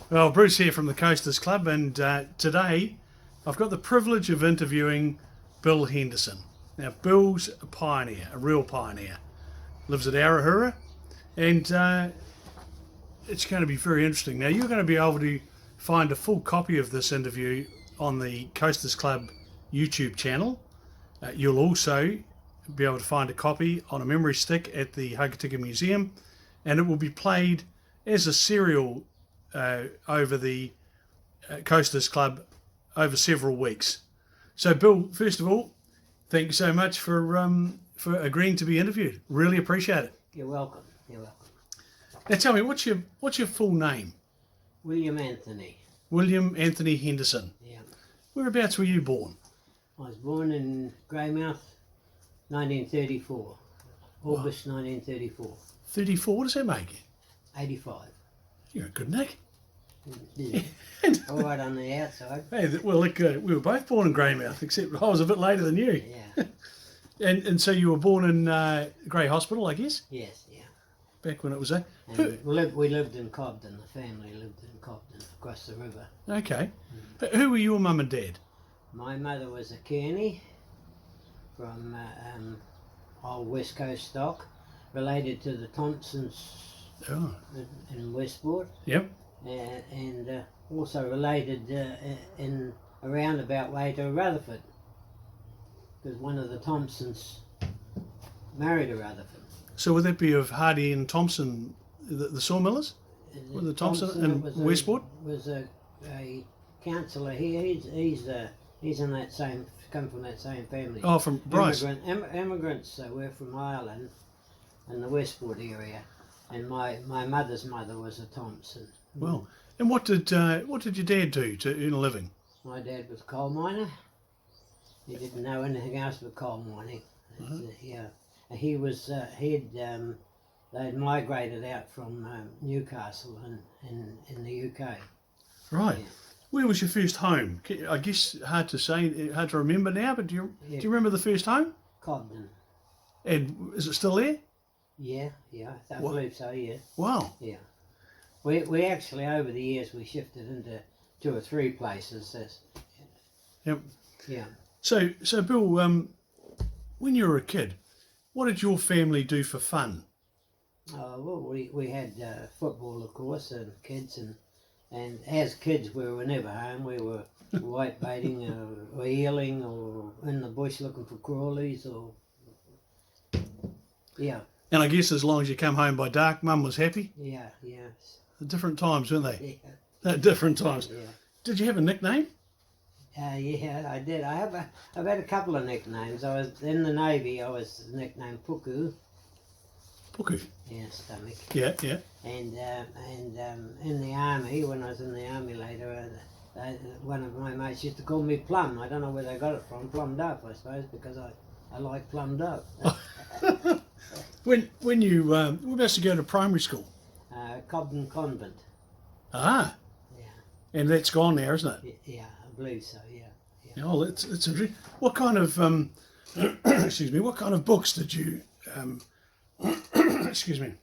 Well, Bruce here from the Coasters Club, and today I've got the privilege of interviewing Bill Henderson. Now, Bill's a pioneer, a real pioneer. Lives at Arahura, and it's going to be very interesting. Now, you're going to be able to find a full copy of this interview on the Coasters Club YouTube channel. You'll also be able to find a copy on a memory stick at the Hokitika Museum, and it will be played as a serial over the Coasters Club over several weeks. So, Bill, first of all, thank you so much for agreeing to be interviewed. Really appreciate it. You're welcome. You're welcome. Now, tell me, what's your full name? William Anthony. William Anthony Henderson. Yeah. Whereabouts were you born? I was born in Greymouth, 1934. August 1934. 34. What does that make you? 85. You're a good Nick. All right on the outside. Hey, well, look, we were both born in Greymouth, except I was a bit later than you. Yeah. And so you were born in Grey Hospital, I guess? Yes, yeah. Back when it was there? And we lived in Cobden. The family lived in Cobden, across the river. Okay. Who were your mum and dad? My mother was a Kearney from old West Coast stock, related to the Thompsons in Westport. Yep. And also related in a roundabout way to Rutherford, because one of the Thompsons married a Rutherford. So would that be of Hardy and Thompson, the sawmillers? Were the Thompson and Westport? Was a councillor here. He's in that same, come from that same family. Oh, from Bryce. Immigrants were from Ireland and the Westport area, and my mother's mother was a Thompson. Well, and what did your dad do to earn a living? My dad was a coal miner. He didn't know anything else but coal mining. Yeah, he was. They'd migrated out from Newcastle in the UK. Right. Yeah. Where was your first home? I guess hard to say, hard to remember now. But do you remember the first home? Cobden. And is it still there? Yeah, I believe so. Yeah. Wow. Yeah. We actually, over the years, we shifted into 2 or 3 places. Yep. Yeah. So Bill, when you were a kid, what did your family do for fun? Well, we had football, of course, and kids, and as kids we were never home. We were whitebaiting or eeling or in the bush looking for crawlies or, yeah. And I guess as long as you come home by dark, Mum was happy? Yeah. At different times, weren't they? Yeah. At different times. Yeah. Did you have a nickname? Yeah, I did. I've had a couple of nicknames. I was in the Navy. I was nicknamed Puku. Puku. Yeah, stomach. Yeah. And in the army, when I was in the army later, one of my mates used to call me Plum. I don't know where they got it from. Plummed up, I suppose, because I like plummed up. When you whereabouts to go to primary school? Cobden Convent. Ah. Yeah. And that's gone now, isn't it? Yeah, I believe so. Yeah. Oh, it's interesting. What kind of excuse me? What kind of books did you excuse me?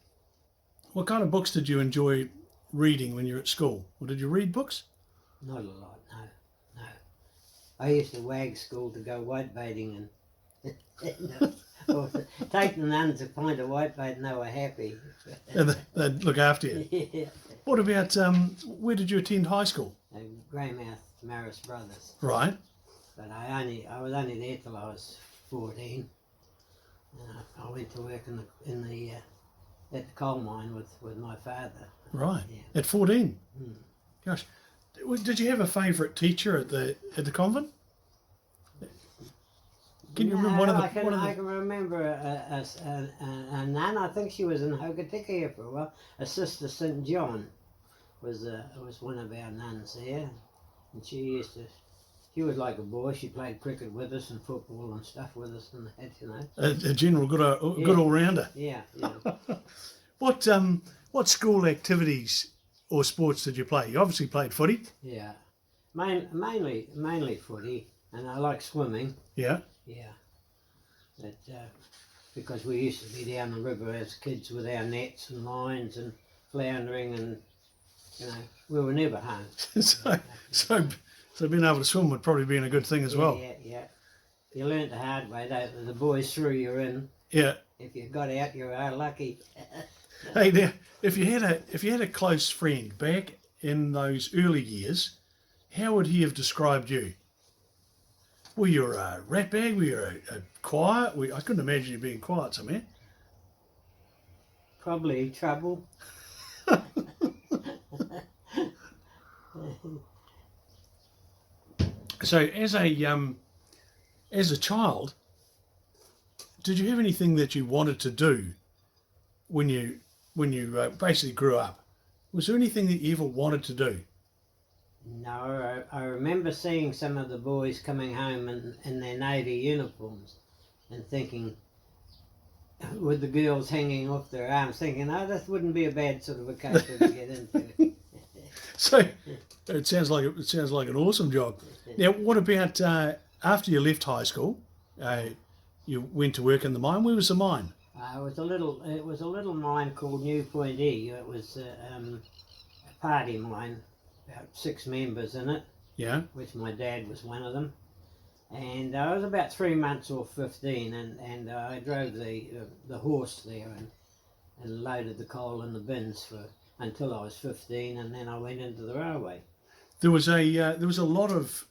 What kind of books did you enjoy reading when you were at school? Or did you read books? Not a lot. No. I used to wag school to go whitebaiting and or take the nuns to find a whitebait and they were happy. And they'd look after you. Yeah. What about where did you attend high school? Greymouth Maris Brothers. Right. But I was only there till I was 14. I went to work at the coal mine with my father. Right. Yeah. At 14. Mm. Gosh, did you have a favourite teacher at the convent? Can you remember one of the? I can remember a nun. I think she was in Hokitika here for a while. A Sister St. John was one of our nuns there, and she was like a boy. She played cricket with us and football and stuff with us and that, you know. A general good all rounder. Yeah. What school activities or sports did you play? You obviously played footy. Yeah, mainly footy, and I like swimming. Yeah. Yeah, but because we used to be down the river as kids with our nets and lines and floundering, and you know We were never home. So being able to swim would probably be a good thing as well. Yeah. You learnt the hard way. The boys threw you in. Yeah. If you got out, you were lucky. Hey, now, if you had a close friend back in those early years, how would he have described you? Were you a ratbag? Were you a quiet? I couldn't imagine you being quiet somewhere. Probably trouble. So as a child, did you have anything that you wanted to do when you basically grew up? Was there anything that you ever wanted to do? No, I remember seeing some of the boys coming home in their navy uniforms and thinking, with the girls hanging off their arms, thinking, oh, this wouldn't be a bad sort of a country to get into. So it sounds like an awesome job. Now, what about after you left high school? You went to work in the mine. Where was the mine? It was a little mine called New Point E. It was a party mine, about 6 members in it. Yeah. Which my dad was one of them. And I was about 3 months or 15, and I drove the horse there and loaded the coal in the bins until I was 15, and then I went into the railway. There was a lot of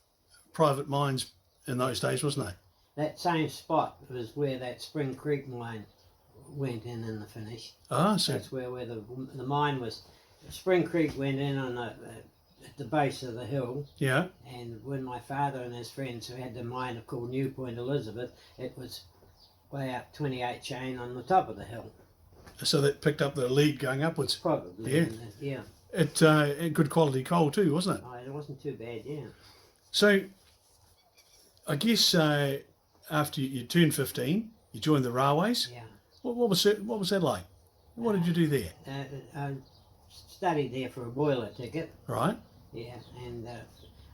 private mines in those days, wasn't there? That same spot was where that Spring Creek mine went in the finish. Ah, so that's where the mine was. Spring Creek went in on at the base of the hill. Yeah. And when my father and his friends who had the mine called New Point Elizabeth, it was way up 28 chain on the top of the hill. So that picked up the lead going upwards. Probably. Yeah. Yeah. It good quality coal too, wasn't it? Oh, it wasn't too bad. Yeah. So, I guess after you turned 15, you joined the railways. Yeah. What was that like? What did you do there? I studied there for a boiler ticket. Right. Yeah, and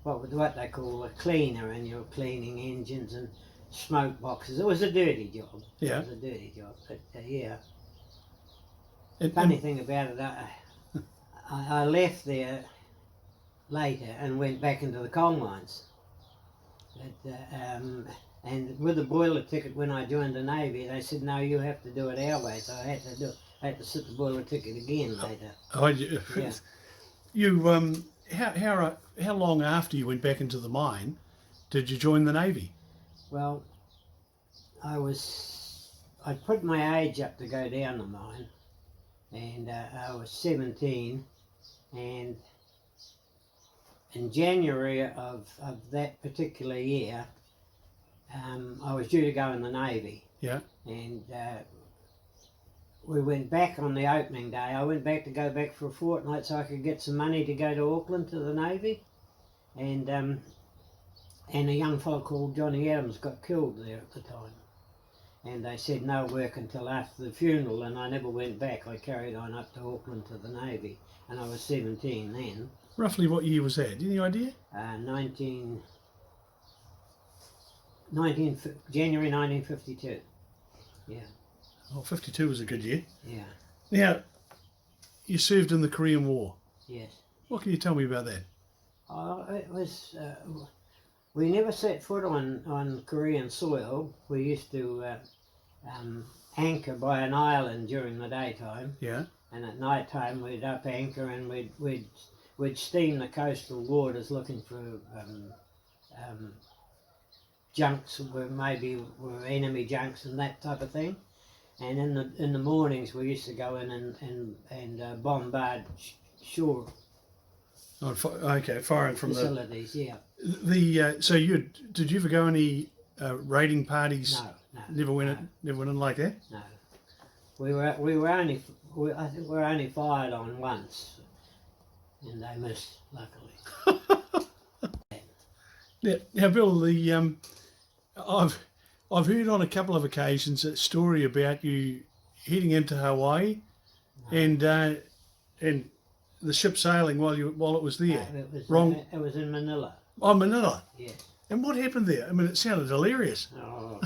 what they call a cleaner, and you're cleaning engines and smoke boxes. It was a dirty job. Yeah. It was a dirty job, but yeah. And, Funny thing about it, I left there later and went back into the coal mines. But, and with the boiler ticket, when I joined the Navy, they said, no, you have to do it our way. So I had to sit the boiler ticket again later. Oh, Yeah. You how long after you went back into the mine did you join the Navy? Well, I put my age up to go down the mine, and I was 17, and in January of that particular year, I was due to go in the Navy. Yeah. And we went back on the opening day. I went back to go back for a fortnight so I could get some money to go to Auckland to the Navy. And a young fellow called Johnny Adams got killed there at the time. And they said no work until after the funeral, and I never went back. I carried on up to Auckland to the Navy, and I was 17 then. Roughly what year was that? Any idea? January 1952. Yeah. Oh, 52 was a good year. Yeah. Now, you served in the Korean War. Yes. What can you tell me about that? It was. We never set foot on Korean soil. We used to anchor by an island during the daytime. Yeah. And at night time we'd up anchor and we'd steam the coastal waters looking for junks were enemy junks and that type of thing. And in the mornings we used to go in and bombard shore. Oh, okay, firing from facilities. Yeah. So did you ever go any raiding parties? No. Never went in like that. No. I think we were only fired on once, and they missed, luckily. Now, Bill, I've heard on a couple of occasions a story about you heading into Hawaii, and the ship sailing while it was there. Wrong. It was in Manila. Oh, Manila. Yes. And what happened there? I mean, it sounded hilarious. Oh,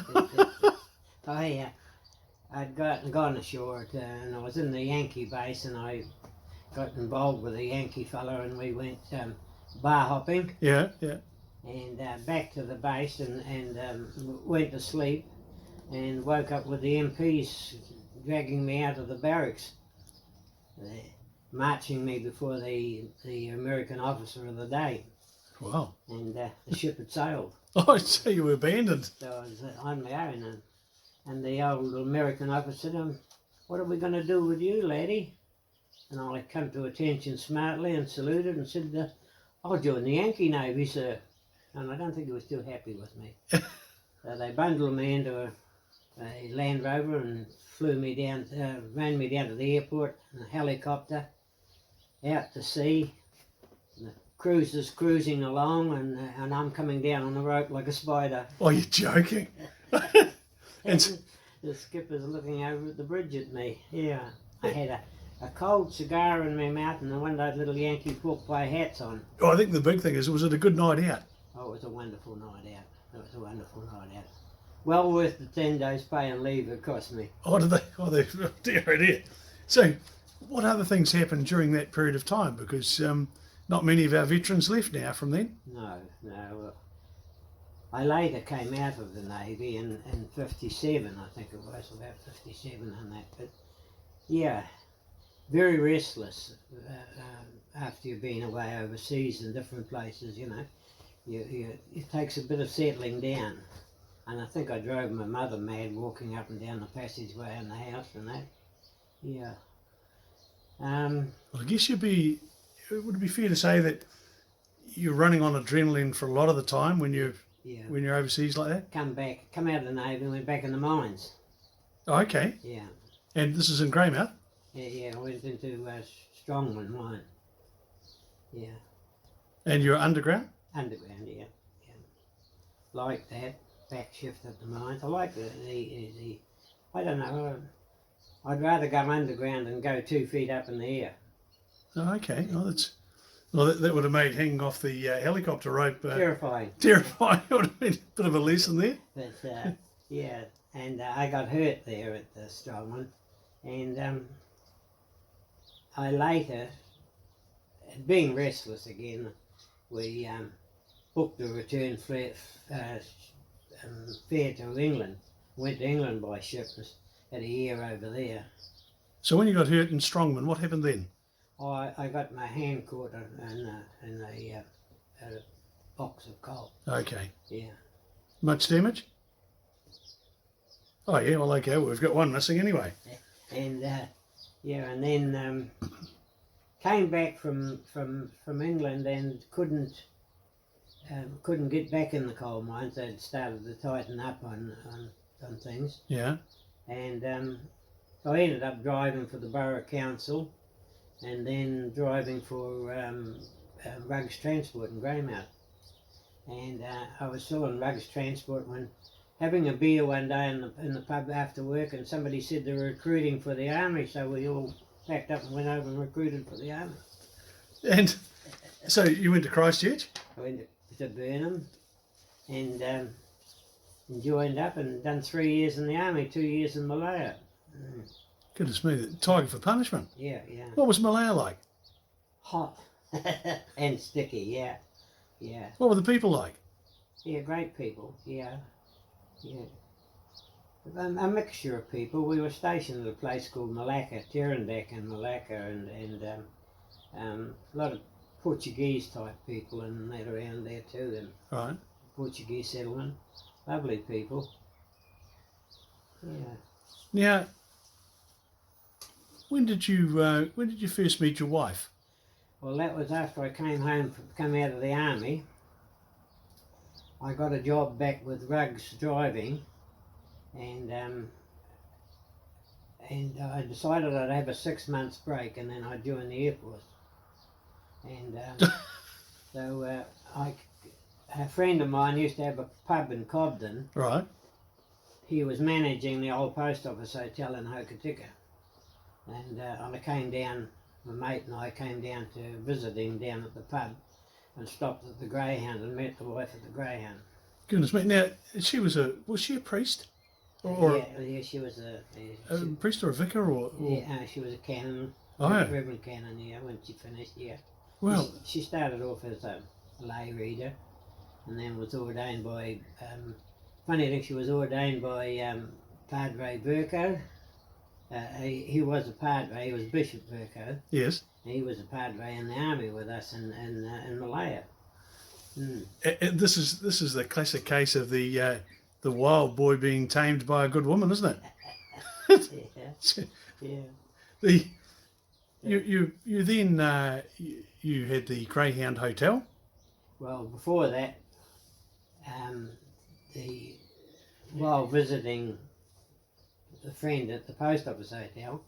yeah. I'd gone ashore and I was in the Yankee base, and I got involved with a Yankee fella, and we went bar hopping. Yeah, yeah. And back to the base, and went to sleep, and woke up with the MPs dragging me out of the barracks, marching me before the American officer of the day. Wow. And the ship had sailed. Oh, so you were abandoned. So I was on my own, and the old American officer said, "What are we going to do with you, laddie?" And I come to attention smartly and saluted and said, "I'll join the Yankee Navy, sir." And I don't think he was too happy with me. So they bundled me into a Land Rover and ran me down to the airport in a helicopter, out to sea. And the cruiser's cruising along, and I'm coming down on the rope like a spider. Oh, you're joking. And the skipper's looking over at the bridge at me. Yeah, I had a cold cigar in my mouth and one of those little Yankee pork pie hats on. Oh, I think the big thing is, was it a good night out? Oh, it was a wonderful night out. It was a wonderful night out. Well worth the 10 days pay and leave it cost me. Oh, did they? Oh, dear, oh dear. So, what other things happened during that period of time? Because not many of our veterans left now from then. No. I later came out of the Navy in 57, I think it was, about 57 and that. But yeah, very restless after you've been away overseas in different places, you know. It takes a bit of settling down. And I think I drove my mother mad walking up and down the passageway in the house and that. Yeah. Well, I guess would it be fair to say that you're running on adrenaline for a lot of the time when you're overseas like that? Come out of the Navy and went back in the mines. Oh, okay. Yeah. And this is in Greymouth? Yeah, I went into Strongman mine. Yeah. And you're underground? Underground, yeah. Like that, back shift at the mines. I like the I don't know, I'd rather go underground than go 2 feet up in the air. Oh, okay. That would have made hanging off the helicopter rope Terrifying. Terrifying. It would have been a bit of a lesson there. But yeah, and I got hurt there at the Strongman, and I later, being restless again, we booked a return fare to England. Went to England by ship, had a year over there. So when you got hurt in Strongman, what happened then? I got my hand caught in a box of coal. Okay. Yeah. Much damage? Oh yeah, well okay, we've got one missing anyway. And and then came back from England and couldn't get back in the coal mines. They'd started to tighten up on things. Yeah. And I ended up driving for the Borough Council, and then driving for Rugs Transport in Greymouth. And I was still in Rugs Transport when having a beer one day in the pub after work, and somebody said they were recruiting for the army, so we all packed up and went over and recruited for the army. And so you went to Christchurch? I went to Burnham and joined up and done 3 years in the army, 2 years in Malaya. Goodness me, tiger for punishment. Yeah. What was Malaya like? Hot and sticky, yeah. What were the people like? Yeah, great people, yeah. A mixture of people. We were stationed at a place called Malacca, Terendak in Malacca, and a lot of Portuguese type people and that around there too, and Right. Portuguese settlement. Lovely people. Yeah. Now, when did you first meet your wife? Well, that was after I come out of the army. I got a job back with Rugs driving, and I decided I'd have a 6 months break and then I'd join the Air Force. And so a friend of mine used to have a pub in Cobden. Right. He was managing the old post office hotel in Hokitika. And I came down, my mate and I came down to visit him down at the pub and stopped at the Greyhound and met the wife at the Greyhound. Goodness me. Now, was she a priest? Or yeah, she was a priest or a vicar? Or... Yeah, she was a canon. Oh, yeah. Reverend Canon, yeah, when she finished, yeah. Well, She started off as a lay reader and then was ordained by, funny thing, she was ordained by Padre Burko. He was a padre, he was Bishop Burko. yes. He was a padre in the army with us in Malaya. Mm. This is the classic case of the wild boy being tamed by a good woman, isn't it? Yeah, yeah. The you then you had the Greyhound Hotel. Well, before that, while visiting a friend at the post office hotel,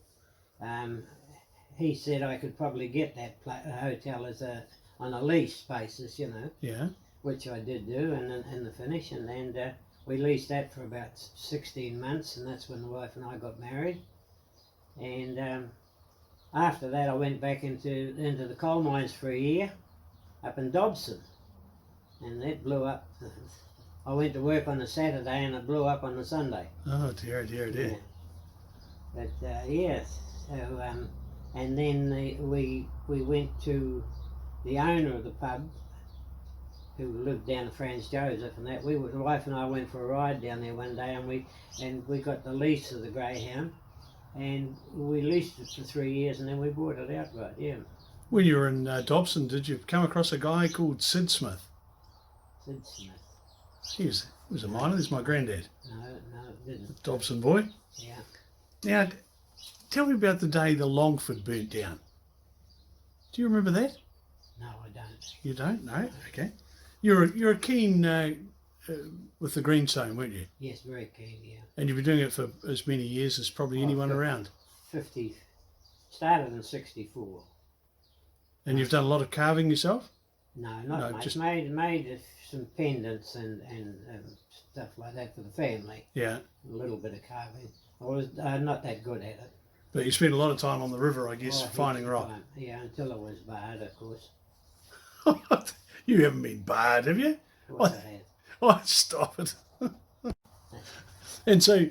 he said I could probably get that hotel as on a lease basis, you know. Yeah. Which I did do in the finish, and we leased that for about 16 months, and that's when the wife and I got married. And after that, I went back into the coal mines for a year up in Dobson, and that blew up. I went to work on a Saturday, and it blew up on the Sunday. Oh dear, dear, dear. Yeah. But yes, so and then we went to the owner of the pub, who lived down at Franz Joseph, and that the wife and I went for a ride down there one day, and we got the lease of the Greyhound, and we leased it for 3 years, and then we bought it outright. Yeah. When you were in Dobson, did you come across a guy called Sid Smith? Sid Smith. He was a miner. He's my granddad. No, it didn't. Dobson boy. Yeah. Now, tell me about the day the Longford burnt down. Do you remember that? No, I don't. You don't? No? Okay. You're a keen with the Greenstone, weren't you? Yes, very keen, yeah. And you've been doing it for as many years as probably anyone around. 50, started in 64. And you've done a lot of carving yourself? No, not No, much. just- Made some pendants and stuff like that for the family. Yeah. A little bit of carving. I was not that good at it. But you spent a lot of time on the river, I guess, Oh, finding heaps of rock. time. Yeah, until I was barred, of course. You haven't been barred, have you? Of course I had. Oh, stop it. And so,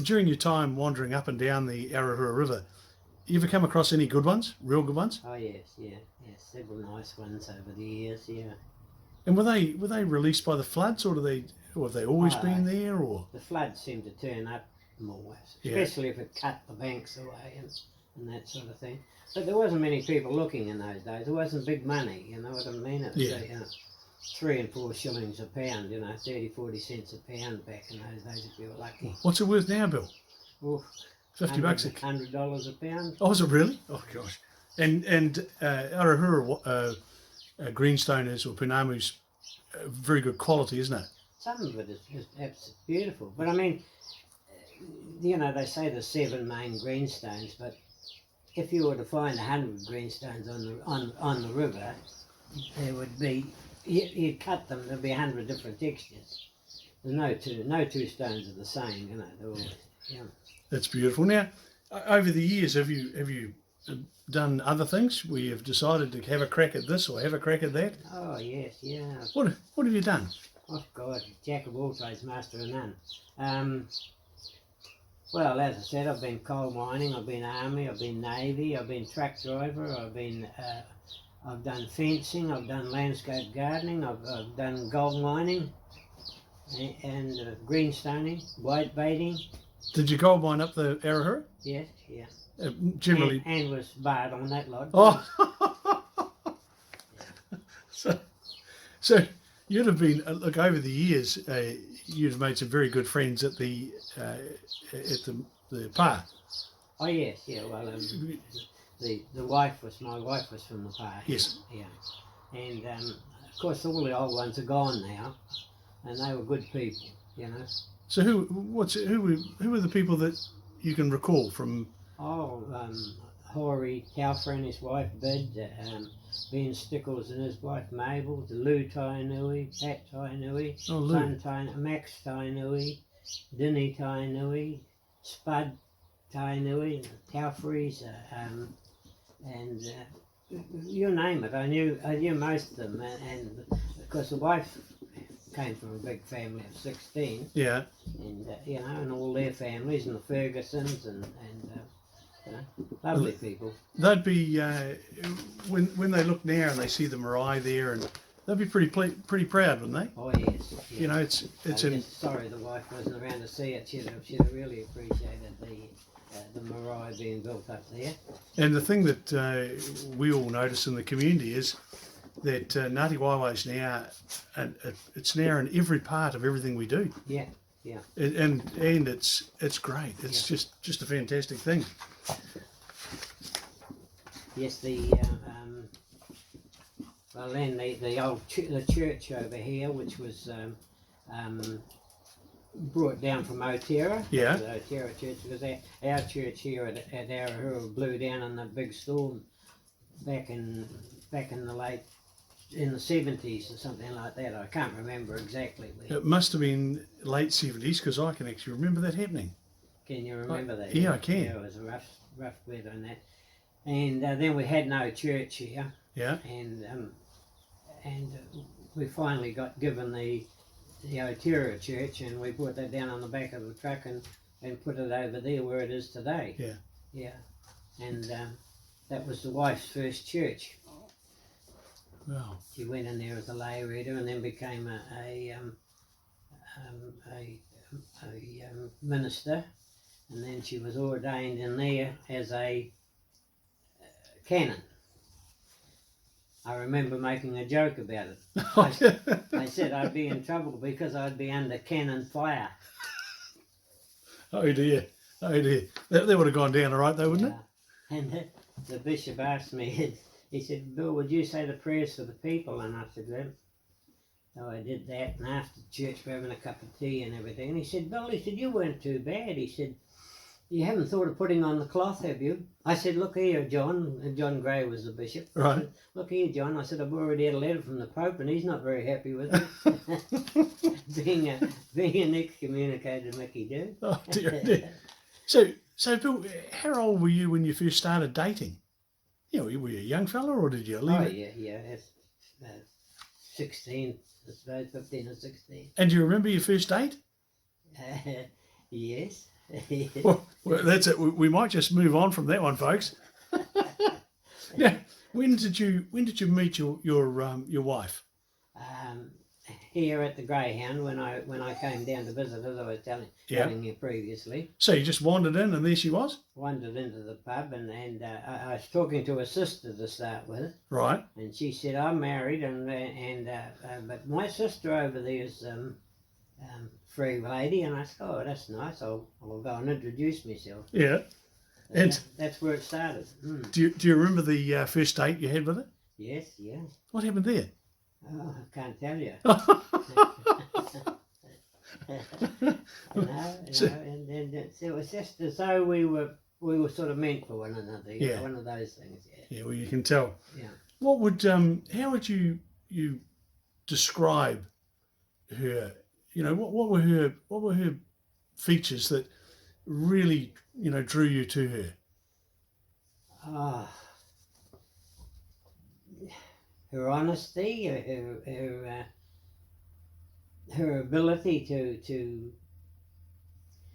during your time wandering up and down the Arahura River, you ever come across any good ones, real good ones? Oh yes, several nice ones over the years, yeah. And were they released by the floods, or have they always been there, or? The floods seemed to turn up more, Yeah. especially if it cut the banks away and that sort of thing. But there wasn't many people looking in those days. It wasn't big money, you know what I mean? It was, Yeah. 3 and 4 shillings a pound, 30, 40 cents a pound back in those days if you were lucky. What's it worth now, Bill? Oof, $50 a $100 a pound. Oh, is it really? Oh gosh. And Arahura Greenstone is, or pounamu's, very good quality, isn't it? Some of it is just absolutely beautiful. But I mean, they say there's 7 main greenstones, but if you were to find 100 greenstones on the river, there would be, you'd cut them, there'd be 100 different textures. There's no two stones are the same, they're always, yeah. That's beautiful. Now, over the years, have you done other things where you've decided to have a crack at this or have a crack at that? Oh yes, yeah. What have you done? Oh God, jack of all trades, master of none. Well, as I said, I've been coal mining, I've been army, I've been navy, I've been truck driver, I've done fencing, I've done landscape gardening, I've done gold mining, and greenstoning, whitebaiting. Did you gold mine up the Arahura? Yes, yeah. Generally. And was barred on that lot. Oh. So you'd have been, look, over the years, you'd have made some very good friends at the pa. Oh yes, yeah. Well, my wife was from the pa. Yes. Yeah. And of course, all the old ones are gone now, and they were good people, So who were the people that you can recall from? Oh, Horry Telfer and his wife Bid, Ben Stickles and his wife Mabel, Lou Tainui, Pat Tainui, Oh, Lou. Max Tainui, Dinny Tainui, Spud Tainui, Telferys, and you name it. I knew most of them, and of course the wife came from a big family of 16. Yeah. And and all their families, and the Fergusons, and lovely people. They'd be when they look now and they see the marae there, and they'd be pretty proud, wouldn't they? Oh yes. You know, it's I'm just sorry the wife wasn't around to see it. She'd have really appreciated the marae being built up there. And the thing that we all notice in the community is that Ngāti Waiwai's now, and it's now in every part of everything we do. Yeah, yeah. And it's great. It's just a fantastic thing. Yes, well then the old the church over here, which was brought down from Otera. Yeah. The Otera church, because our church here at Arahura blew down in that big storm back in the 70s or something like that. I can't remember exactly. It must have been late 70s, because I can actually remember that happening. Can you remember that? Yeah, I can. Yeah, it was a rough bit on that. And then we had no church here. Yeah. And we finally got given the Otera church, and we put that down on the back of the truck and put it over there where it is today. Yeah. Yeah. And that was the wife's first church. Wow. She went in there as a lay reader and then became a minister, and then she was ordained in there as a canon. I remember making a joke about it. I said I'd be in trouble because I'd be under cannon fire. Oh dear. Oh dear. That would have gone down all right though, wouldn't it? And the bishop asked me, he said, "Bill, would you say the prayers for the people?" And I said, "Well." So I did that, and after church we're having a cup of tea and everything. And he said, "Bill," he said, "you weren't too bad." He said, "You haven't thought of putting on the cloth, have you?" I said, "Look here, John." And John Gray was the bishop. Right. I said, "Look here, John." I said, "I've already had a letter from the Pope, and he's not very happy with it." being an excommunicated Mickey dude. Oh dear, dear. So Bill, how old were you when you first started dating? You know, were you a young fella, or did you leave it? Yeah. That's 16, I suppose, 15 or 16. And do you remember your first date? Yes. Well, that's it. We might just move on from that one, folks. Now, when did you meet your wife? Here at the Greyhound, when I came down to visit, as I was telling you previously. So you just wandered in, and there she was. Wandered into the pub, and I was talking to her sister to start with. Right. And she said, "I'm married, but my sister over there is free lady." And I said, "Oh, that's nice. I'll go and introduce myself." Yeah. And that's where it started. Do you remember the first date you had with her? Yes, yeah. What happened there? Oh, I can't tell you. And it was just as though we were sort of meant for one another. You know, one of those things. Yeah. Yeah, well, you can tell. Yeah. What would how would you describe her? You know, what were her features that really, you know, drew you to her? Her honesty, her ability to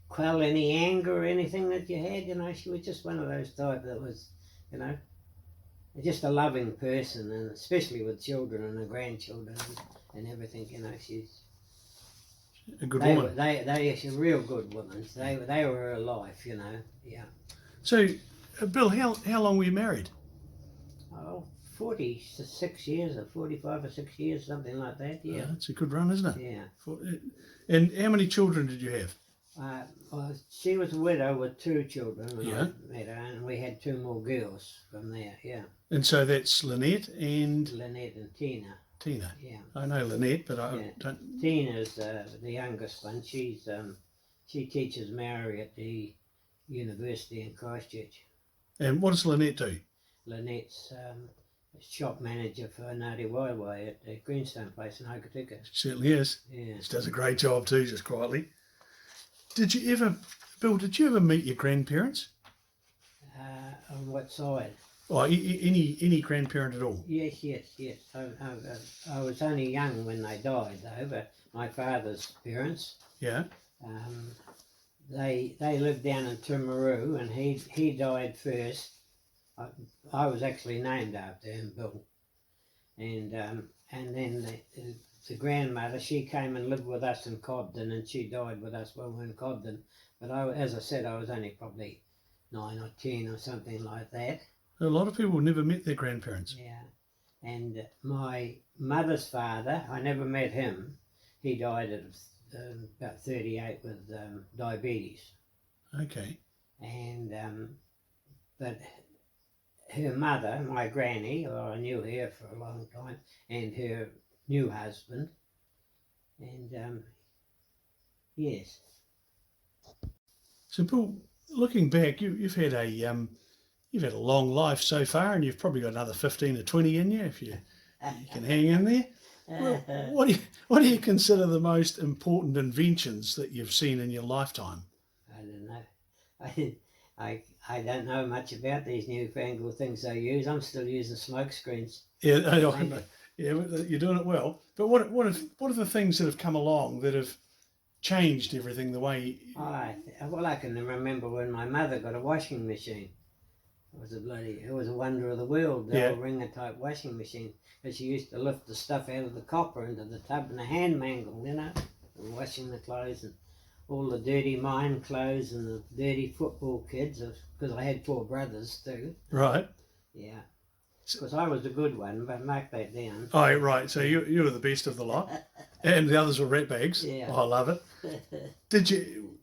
quell any anger or anything that you had. You know, she was just one of those type that was, you know, just a loving person, and especially with children and her grandchildren and everything. You know, she's a good woman. She's a real good woman. They were her life. You know, yeah. So, Bill, how long were you married? Oh, 46 years or 45 or 6 years, something like that. Yeah. That's a good run, isn't it? Yeah. And how many children did you have? Well, she was a widow with 2 children when Yeah. I met her, and we had 2 more girls from there. Yeah. And so that's Lynette and Lynette and Tina. Tina. Yeah. I know Lynette, but I don't. Tina's the youngest one. She teaches Maori at the university in Christchurch. And what does Lynette do? Lynette's shop manager for Ngāti Waiwai at the Greenstone place in Hokitika. She certainly is. Yeah. She does a great job too, just quietly. Bill, did you ever meet your grandparents? On what side? Or any grandparent at all? Yes. I was only young when they died, though, but my father's parents, Yeah. they lived down in Timaru, and he died first. I was actually named after him, Bill. And then the grandmother, she came and lived with us in Cobden, and she died with us while we were in Cobden. But as I said, I was only probably 9 or 10 or something like that. A lot of people never met their grandparents. Yeah. And my mother's father, I never met him. He died at about 38 with diabetes. Okay. And but her mother, my granny, or I knew her for a long time, and her new husband, and yes. So, Bill, looking back, you've had a long life so far, and you've probably got another 15 or 20 in you if you can hang in there. Well, what do you consider the most important inventions that you've seen in your lifetime? I don't know. I don't know much about these newfangled things they use. I'm still using smoke screens. Yeah, you're doing it well. But what are the things that have come along that have changed everything the way? Well, I can remember when my mother got a washing machine. It was a wonder of the world, the old ringer type washing machine. Because she used to lift the stuff out of the copper into the tub in a hand mangle, and washing the clothes and all the dirty mine clothes and the dirty football kids, because I had 4 brothers too. Right. Yeah. Because I was the good one, but mark that down. Oh, right. So you were the best of the lot, and the others were ratbags. Yeah. Oh, I love it.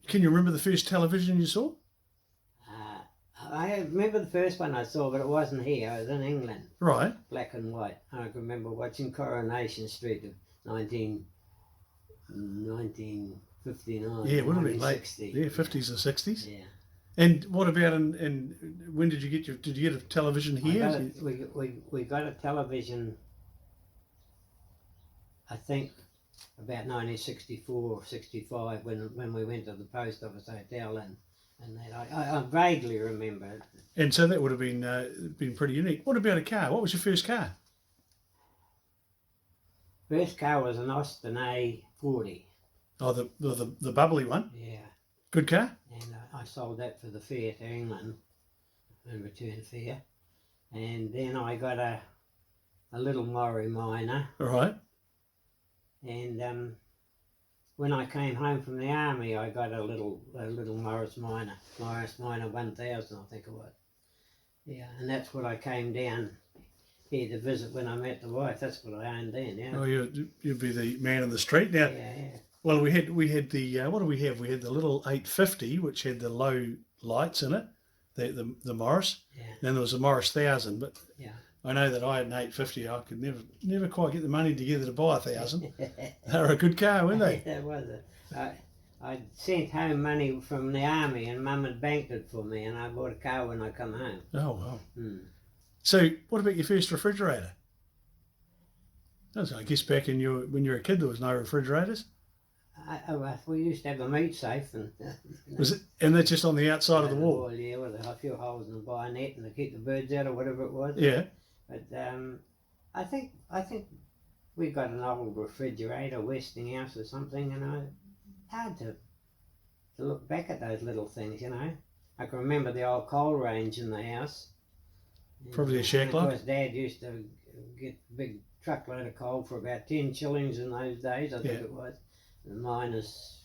Can you remember the first television you saw? I remember the first one I saw, but it wasn't here. I was in England. Right. Black and white. I can remember watching Coronation Street of 1959. Yeah, it would have been late. Yeah, 50s or 60s. Yeah. And what about in when did you get a television here? We got a television, I think, about 1964 or 65 when we went to the post office hotel and that. I vaguely remember it. And so that would have been pretty unique. What about a car? What was your first car? First car was an Austin A40. Oh, the bubbly one? Yeah. Good car? And I sold that for the fair to England, in return fare. And then I got a little Murray Minor. All right. And when I came home from the army, I got a little Morris Minor 1000, I think it was. Yeah, and that's what I came down here to visit when I met the wife. That's what I owned then. Yeah. Oh, you'd be the man in the street now. Yeah. Well, we had the what do we have? We had the little 850, which had the low lights in it, the Morris. Yeah. Then there was a Morris 1000, but Yeah. I know that I had an 850. I could never quite get the money together to buy 1000. They were a good car, weren't they? That was it. I sent home money from the army, and Mum had banked it for me, and I bought a car when I come home. Oh wow. Hmm. So, what about your first refrigerator? I guess back when you were a kid, there was no refrigerators. We used to have a meat safe, and Was it? And that's just on the outside of the wall. Yeah, with a few holes in the bayonet, and to keep the birds out or whatever it was. Yeah. But I think we got an old refrigerator, Westinghouse or something, hard to look back at those little things, I can remember the old coal range in the house. Probably a shack Of lock. course, Dad used to get a big truckload of coal for about 10 shillings in those days, I think it was. The miners,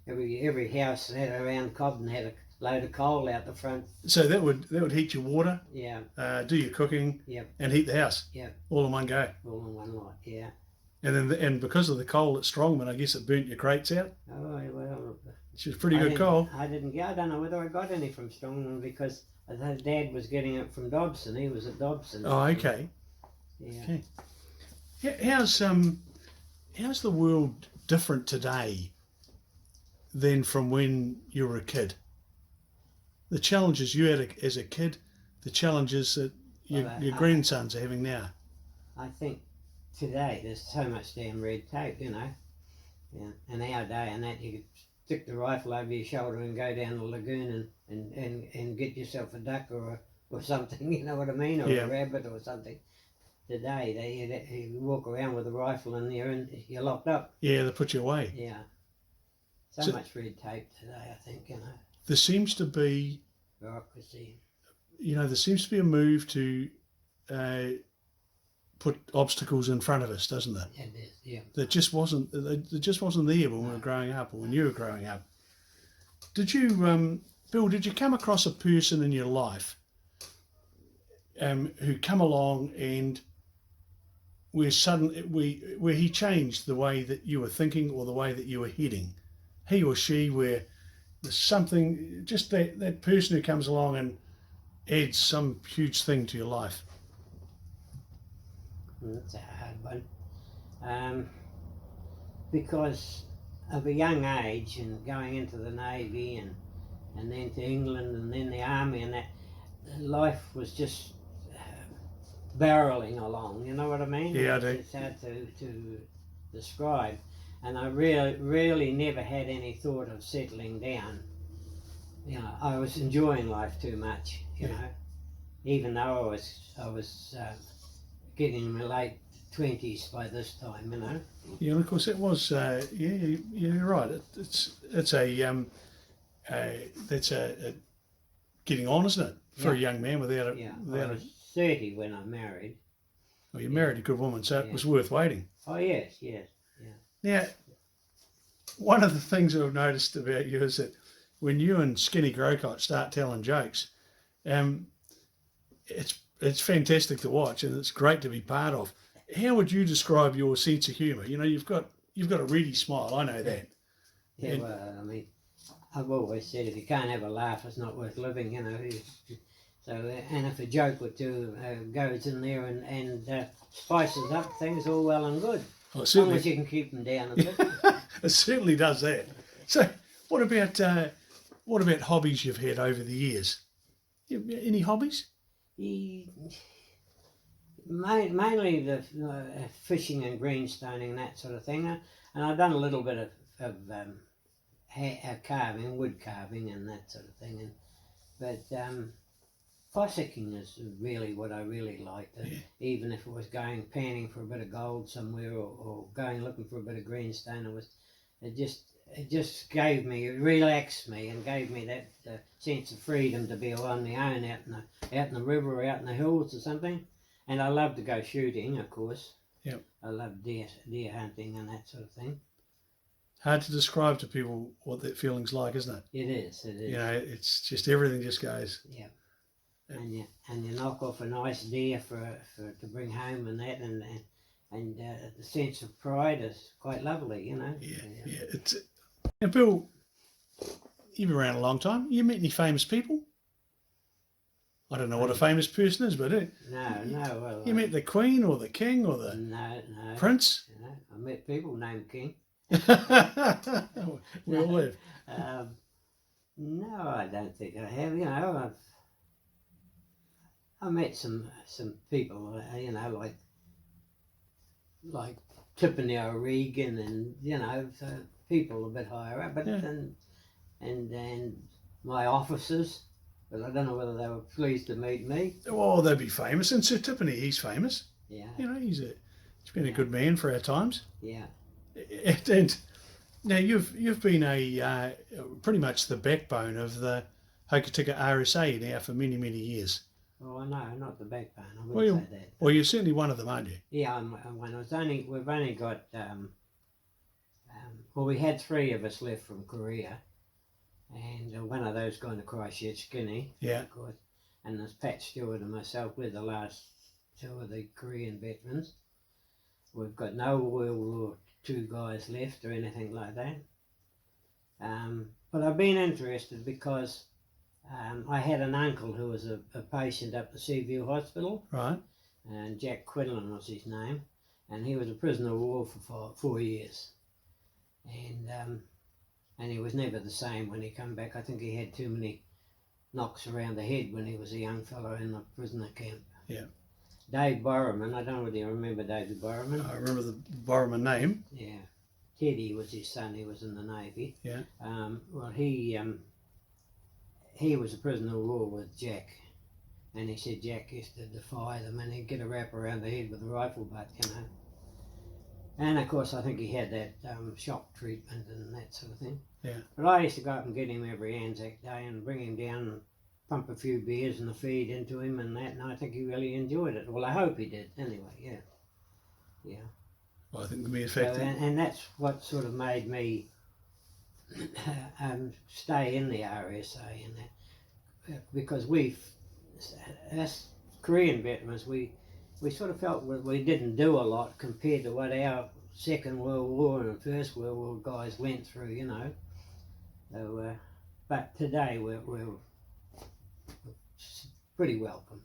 every house that had around Cobden had a load of coal out the front. So that would heat your water. Yeah. Do your cooking. Yep. And heat the house. Yep. All in one go. All in one lot. Yeah. And then because of the coal at Strongman, I guess it burnt your crates out. Oh well. Which was pretty good coal. I don't know whether I got any from Strongman, because I thought Dad was getting it from Dobson. He was at Dobson. Oh, okay. Yeah. Okay. How's the world different today than from when you were a kid? The challenges you had as a kid, the challenges that your grandsons are having now. I think today there's so much damn red tape, Yeah. In our day and that, you could stick the rifle over your shoulder and go down the lagoon and get yourself a duck or something, you know what I mean, or a rabbit or something. Today you walk around with a rifle and you're locked up. Yeah, they put you away. Yeah. So much red tape today, I think, There seems to be, bureaucracy. there seems to be a move to put obstacles in front of us, doesn't there? It is, yeah. That just wasn't there when we were growing up, or when you were growing up. Did you, Bill? Did you come across a person in your life who come along and where he changed the way that you were thinking or the way that you were heading? He or she, where there's something, just that person who comes along and adds some huge thing to your life. That's a hard one. Because of a young age and going into the Navy and then to England and then the Army, and that life was just barreling along, you know what I mean? Yeah, I do. It's hard to describe. And I really never had any thought of settling down. I was enjoying life too much, you know, even though I was getting in my late 20s by this time, you know. Yeah, and of course it was. You're right. It's a getting on, isn't it, for a young man without a. Yeah, without I was 30 when I married. Well, you married a good woman, so it was worth waiting. Oh yes. Now, one of the things I've noticed about you is that when you and Skinny Grocott start telling jokes, it's fantastic to watch and it's great to be part of. How would you describe your sense of humour? You've got a ready smile. I know that. Yeah, well, I mean, I've always said if you can't have a laugh, it's not worth living, you know. So, and if a joke or two goes in there and spices up things, all well and good. Well, as long as you can keep them down a bit. It certainly does that. So, what about hobbies you've had over the years? Any hobbies? Mainly the fishing and greenstoning and that sort of thing. And I've done a little bit of carving, wood carving and that sort of thing. But fossicking is really what I really liked. Even if it was going panning for a bit of gold somewhere or going looking for a bit of greenstone, it just gave me, it relaxed me and gave me that sense of freedom to be on my own out in the river or out in the hills or something. And I love to go shooting, of course. Yep. I love deer hunting and that sort of thing. Hard to describe to people what that feeling's like, isn't it? It is. It's just everything just goes. Yeah. And you knock off a nice deer to bring home and that, and the sense of pride is quite lovely, you know. Yeah. Now, Bill, you've been around a long time. You met any famous people? I don't know what a famous person is, but no. Well, you met the Queen or the King or the Prince? No, I met people named King. We all live. No, I don't think I have. You know, I met some people. You know, like Tiffany O'Regan, and you know, so people a bit higher up. But and my officers. But I don't know whether they were pleased to meet me. Oh, they'd be famous. And Sir Tiffany, he's famous. Yeah. You know, he's been a good man for our times. Yeah. And now you've been a pretty much the backbone of the Hokitika RSA now for many years. Oh, no, not the backbone. I wouldn't say that. Well, you're certainly one of them, aren't you? Yeah, we've only got well, we had 3 of us left from Korea. And one of those going to Christchurch, Skinny, of course. And there's Pat Stewart and myself. We're the last 2 of the Korean veterans. We've got no World War II guys left or anything like that. But I've been interested because I had an uncle who was a patient up the Seaview Hospital. Right. And Jack Quinlan was his name. And he was a prisoner of war for 4 years. And he was never the same when he come back. I think he had too many knocks around the head when he was a young fellow in the prisoner camp. Yeah. Dave Borroman, I don't know whether you remember David Borroman. I remember the Borroman name. Yeah. Teddy was his son, he was in the Navy. Yeah. Well, he was a prisoner of war with Jack. And he said Jack used to defy them and he'd get a rap around the head with a rifle butt, you know. And of course, I think he had that shock treatment and that sort of thing. Yeah. But I used to go up and get him every Anzac Day and bring him down and pump a few beers and a feed into him and that, and I think he really enjoyed it. Well, I hope he did. Anyway, yeah. Yeah. Well, I think the mere So, fact that and that's what sort of made me stay in the RSA and that, because as Korean veterans, we sort of felt we didn't do a lot compared to what our Second World War and First World War guys went through, you know. So, but today we're pretty welcome,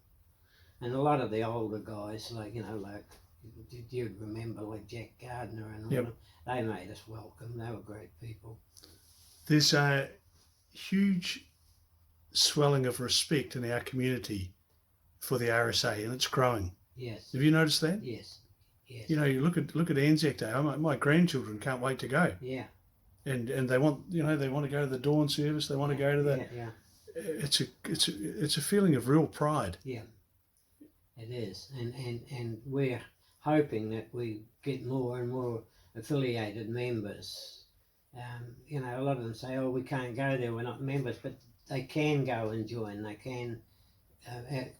and a lot of the older guys, like you'd remember like Jack Gardner and all Yep. them, they made us welcome. They were great people. there's a huge swelling of respect in our community for the RSA, and it's growing. Yes. Have you noticed that? Yes. Yes. You know, you look at Anzac Day. My grandchildren can't wait to go, Yeah. and they want they want to go to the dawn service. They want to go to the. Yeah. It's a feeling of real pride. Yeah. It is, and we're hoping that we get more and more affiliated members. A lot of them say, "Oh, we can't go there. We're not members," but they can go and join. They can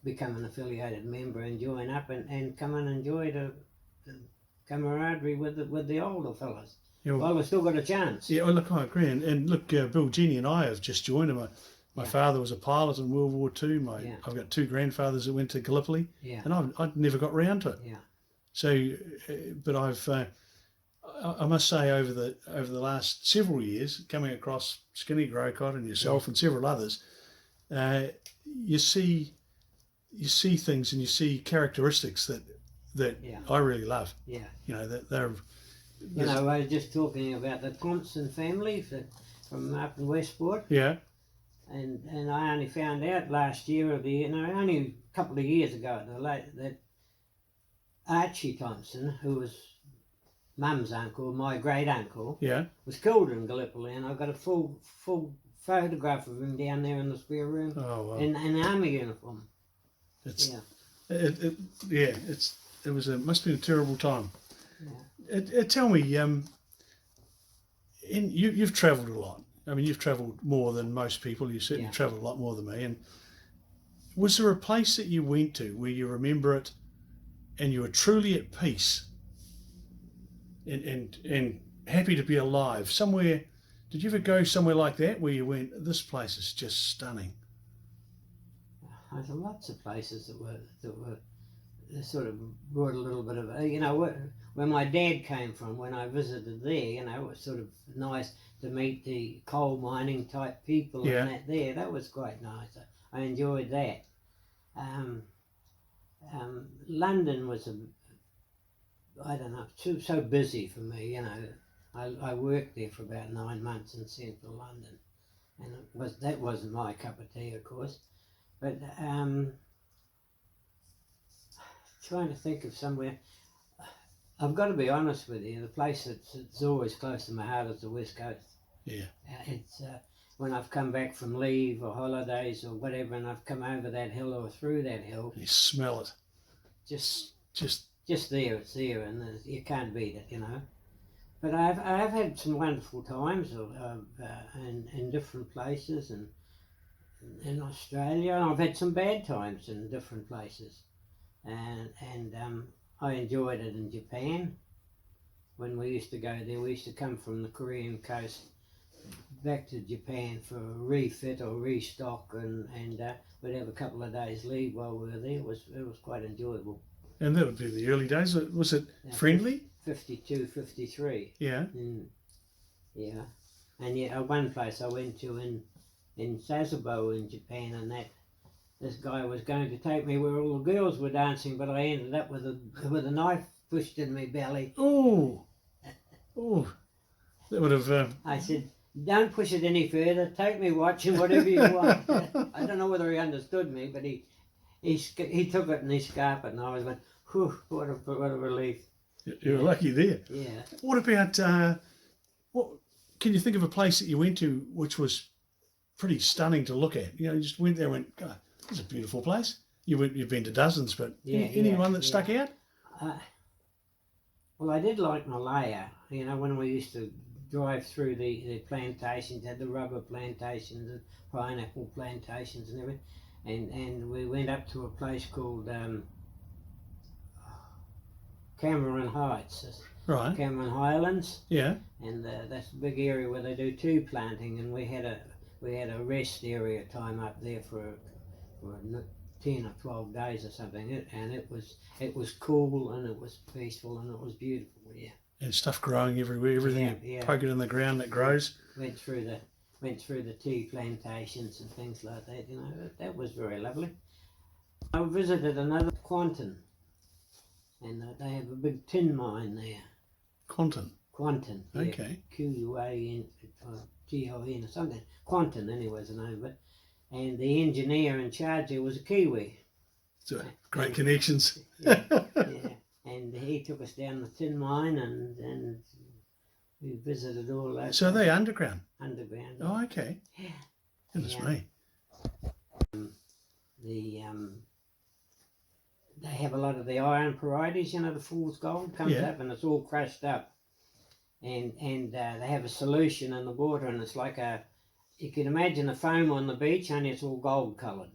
become an affiliated member and join up and come and enjoy the camaraderie with the older fellas. You know, Well, we've still got a chance. yeah, well, look, I agree. And look, Bill, Jeannie and I have just joined him. My father was a pilot in World War II. I've got two grandfathers that went to Gallipoli, Yeah. and I'd never got round to it. Yeah. So, but I must say over the last several years, coming across Skinny Grocott and yourself and several others, you see things and you see characteristics that I really love. Yeah. You know that they're. I was just talking about the Thompson family from up in Westport. Yeah. And I only found out last year only a couple of years ago that Archie Thompson, who was Mum's uncle, my great uncle, Yeah. was killed in Gallipoli, and I've got a full photograph of him down there in the spare room Oh wow. in an army uniform. It's Yeah. must have been a terrible time. Yeah. Tell me, you've travelled a lot. I mean, you've travelled more than most people. You certainly travelled a lot more than me. And was there a place that you went to where you remember it, and you were truly at peace, and happy to be alive? Somewhere? Did you ever go somewhere like that where you went, "This place is just stunning"? There's lots of places that were sort of brought a little bit of where my dad came from. When I visited there, it was sort of nice to meet the coal mining type people and that there. That was quite nice. I enjoyed that. London was so busy for me. I worked there for about 9 months in central London, and that wasn't my cup of tea, of course. But trying to think of somewhere. I've got to be honest with you. The place that's always close to my heart is the West Coast. Yeah. It's when I've come back from leave or holidays or whatever, and I've come over that hill or through that hill. You smell it. Just there. It's there, and you can't beat it. But I've had some wonderful times in different places and in Australia, and I've had some bad times in different places, and I enjoyed it in Japan. When we used to go there, we used to come from the Korean coast back to Japan for a refit or restock, and we'd have a couple of days leave while we were there. It was quite enjoyable. And that would be the early days. Was it friendly? 52, 53. Yeah. Yeah. And one place I went to in Sasebo in Japan, and this guy was going to take me where all the girls were dancing, but I ended up with a knife pushed in my belly. Oh, that would have. I said, "Don't push it any further. Take me watching whatever you want." I don't know whether he understood me, but he took it and he scarped it, and I was like, "Whew, what a relief." You were lucky there. Yeah. What about what? Can you think of a place that you went to which was pretty stunning to look at? You just went there and went, "God, this is a beautiful place." You've been to dozens, but anyone that stuck out? Well, I did like Malaya, you know, when we used to drive through the plantations, had the rubber plantations and pineapple plantations and everything. And we went up to a place called Cameron Heights, Right. Cameron Highlands, Yeah. and that's a big area where they do tea planting. And we had a rest area time up there for 10 or 12 days or something, and it was cool and it was peaceful and it was beautiful. Yeah. And stuff growing everywhere. Everything you poke it in the ground that grows. Went through the tea plantations and things like that. You know, that was very lovely. I visited another Quanton, and they have a big tin mine there. Quanton. Quanton. Yeah. Okay. Quanton or Gon or something. Quanton anyway was the name of it. And the engineer in charge there was a Kiwi. So great connections. Yeah, yeah. And he took us down the tin mine and we visited all that. So are they underground? Underground. Oh, okay. Yeah. Goodness Yeah. me. They have a lot of the iron varieties, you know, the fool's gold comes up and it's all crushed up. And they have a solution in the water, and it's like you can imagine a foam on the beach, only it's all gold coloured.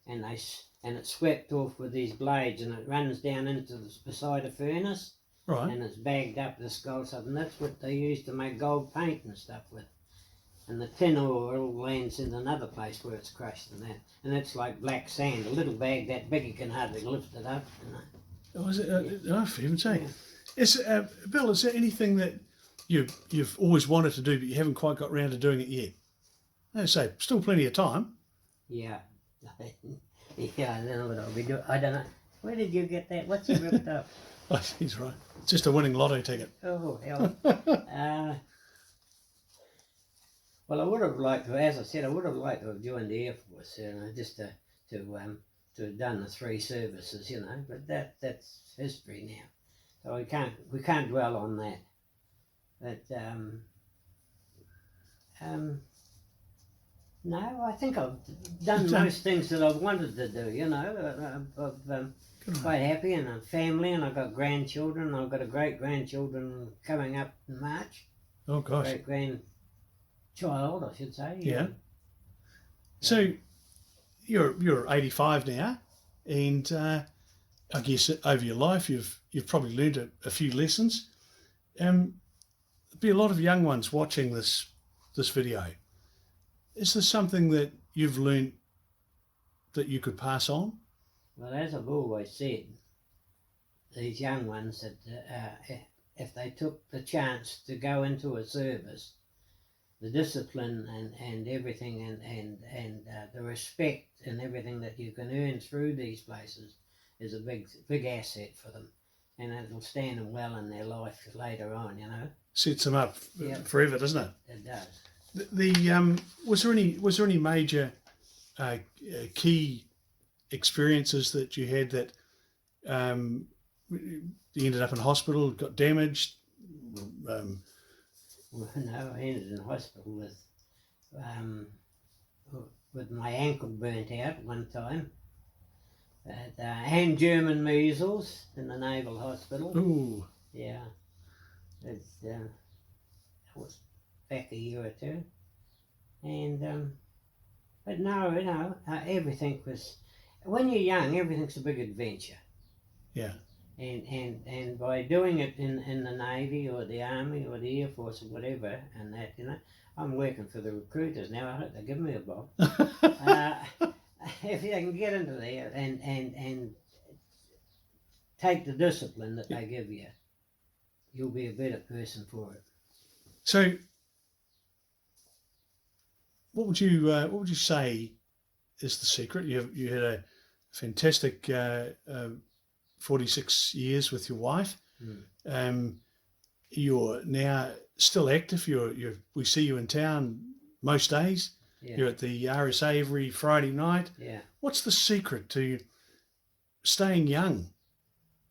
And it's swept off with these blades, and it runs down into beside a furnace. Right. And it's bagged up, this gold stuff, and that's what they use to make gold paint and stuff with. And the tin ore all lands in another place where it's crushed and that. And it's like black sand, a little bag that big you can hardly lift it up. You know. Oh, is it? Oh, for heaven's sake. Yeah. Is, Bill, is there anything that you've always wanted to do but you haven't quite got round to doing it yet? I say, still plenty of time. Yeah. Yeah, I don't know what I'll be doing. I don't know. Where did you get that? What's you ripped up? Oh, he's right. It's just a winning lotto ticket. Oh, hell. Well, I would have liked to, as I said, I would have liked to have joined the Air Force, you know, just to have done the 3 services, you know, but that's history now. So we can't dwell on that. But no, I think I've done most things that I've wanted to do, you know. I'm quite happy, and a family, and I've got grandchildren, and I've got a great-grandchildren coming up in March. Oh, gosh. Great-grandchild, I should say. Yeah. So you're 85 now, and I guess over your life you've probably learned a few lessons. There'll be a lot of young ones watching this video. Is there something that you've learned that you could pass on? Well, as I've always said, these young ones that if they took the chance to go into a service, the discipline and everything and the respect and everything that you can earn through these places is a big asset for them, and it'll stand them well in their life later on, you know. Sets them up forever, doesn't it? It does. Was there any major key experiences that you had that you ended up in hospital, got damaged? Well, no, I ended in hospital with my ankle burnt out one time, and German measles in the Naval Hospital. Ooh. Yeah, it was back a year or two, and but no, you know, everything was, when you're young, everything's a big adventure. Yeah. And by doing it in the Navy or the Army or the Air Force or whatever, and that, you know, I'm working for the recruiters now. I hope they give me a bob. If you can get into there and take the discipline that they give you, you'll be a better person for it. So, what would you say is the secret? You had a fantastic 46 years with your wife. You're now still active. We see you in town most days. Yeah. You're at the RSA every Friday night. Yeah. What's the secret to staying young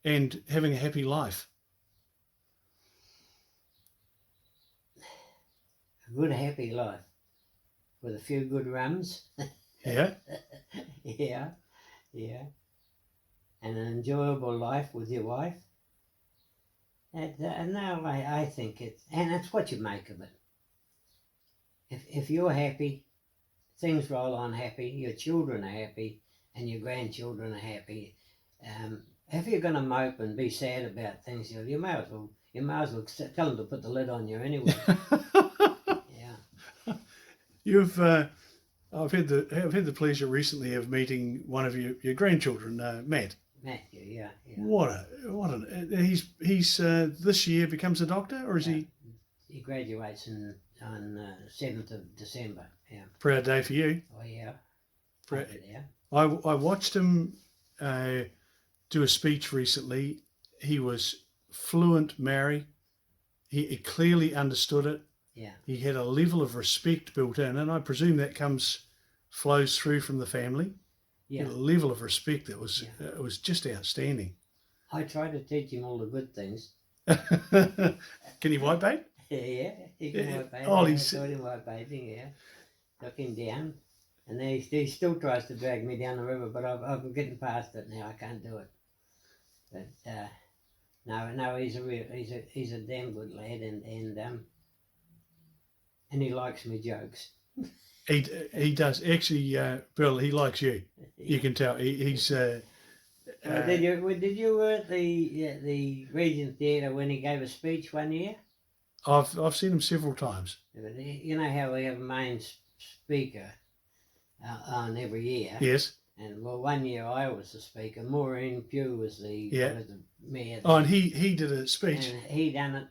and having a happy life? A good happy life with a few good rums. Yeah. Yeah. And an enjoyable life with your wife. No, I think it's what you make of it. If you're happy, things roll on happy, your children are happy, and your grandchildren are happy. If you're going to mope and be sad about things, you may as well tell them to put the lid on you anyway. Yeah. I've had the pleasure recently of meeting one of your grandchildren, Matt. Matthew, yeah. He's this year becomes a doctor, or is he? He graduates on 7th of December. Yeah. Proud day for you. Oh yeah. Yeah. I watched him do a speech recently. He was fluent Maori. He clearly understood it. Yeah. He had a level of respect built in, and I presume that flows through from the family. Yeah. A level of respect that was it was just outstanding. I try to teach him all the good things. Can he whitebait? Yeah, he can whitebait. Oh, I taught him whitebaiting, yeah. Took him down. And then he still tries to drag me down the river, but I'm getting past it now. I can't do it. But no, he's a damn good lad, and he likes me jokes. He does actually, Bill. He likes you. You can tell. He's. Did you were at the Regent Theatre when he gave a speech one year? I've seen him several times. You know how we have a main speaker on every year. Yes. And well, one year I was the speaker. Maureen Pugh was the mayor. Oh, and he did a speech. And he done it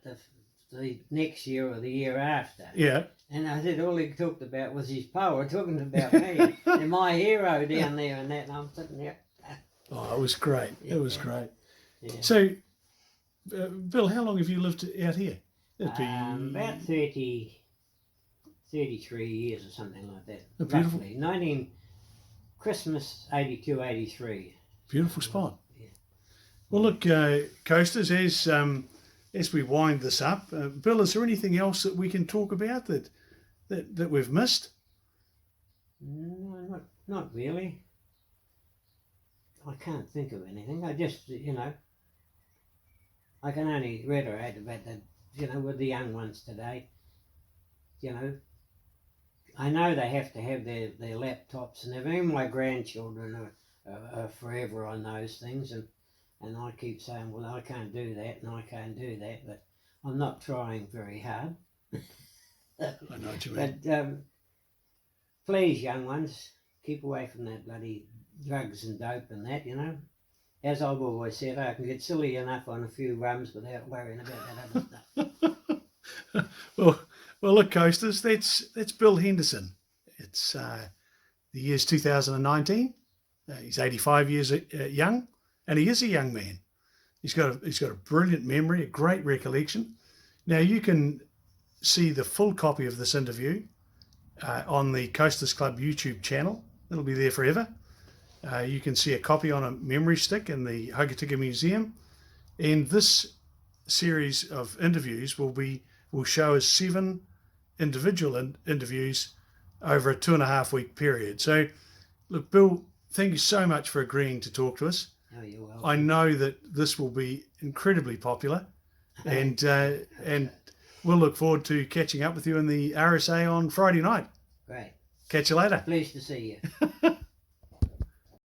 the next year or the year after. Yeah. And I said all he talked about was his power, talking about me and my hero down there and that. And I'm sitting there. Oh, it was great. Yeah. It was great. Yeah. So, Bill, how long have you lived out here? About 33 years or something like that. A beautiful. Roughly. Christmas 82, 83. Beautiful spot. Yeah. Well, look, coasters, as we wind this up, Bill, is there anything else that we can talk about that we've missed? No, not really. I can't think of anything. I just, I can only reiterate about that, with the young ones today, I know they have to have their laptops and everything. My grandchildren are forever on those things, and I keep saying, well, I can't do that and I can't do that, but I'm not trying very hard. I know what you mean. But please, young ones, keep away from that bloody drugs and dope and that, As I've always said, I can get silly enough on a few rums without worrying about that other stuff. Well, look, coasters, that's Bill Henderson. It's the year's 2019. He's 85 years young, and he is a young man. He's got a brilliant memory, a great recollection. Now you can see the full copy of this interview on the Coasters Club YouTube channel. It'll be there forever. You can see a copy on a memory stick in the Hokitika Museum, and this series of interviews will show us 7 individual interviews over a 2.5 week period. So, look, Bill, thank you so much for agreeing to talk to us. Oh, you're welcome. I know that this will be incredibly popular, and we'll look forward to catching up with you in the RSA on Friday night. Great. Catch you later. Pleased to see you.